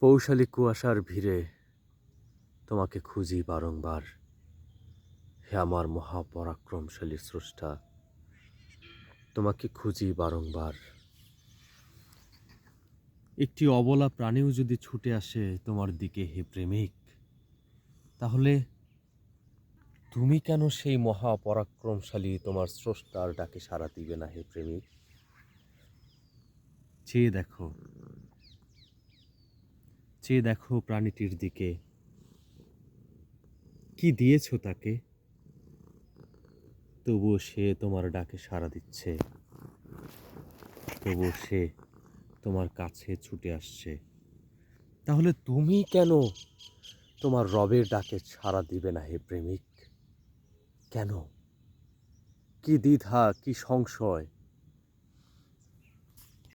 পৌশালী কুয়াশার ভিড়ে তোমাকে খুঁজি বারংবার। হে আমার মহাপরাক্রমশালী স্রষ্টা, তোমাকে খুঁজি বারংবার। একটি অবলা প্রাণীও যদি ছুটে আসে তোমার দিকে, হে প্রেমিক, তাহলে তুমি কেন সেই মহাপরাক্রমশালী তোমার স্রষ্টার ডাকে সাড়া দিবে না, হে প্রেমিক? চেয়ে দেখো, চেয়ে দেখো প্রাণীটির দিকে। কি দিয়েছ তাকে? তবুও সে তোমার ডাকে সাড়া দিচ্ছে, তবুও সে তোমার কাছে ছুটে আসছে। তাহলে তুমি কেন তোমার রবের ডাকে সাড়া দিবে না, হে প্রেমিক? কেন? কি দ্বিধা, কি সংশয়?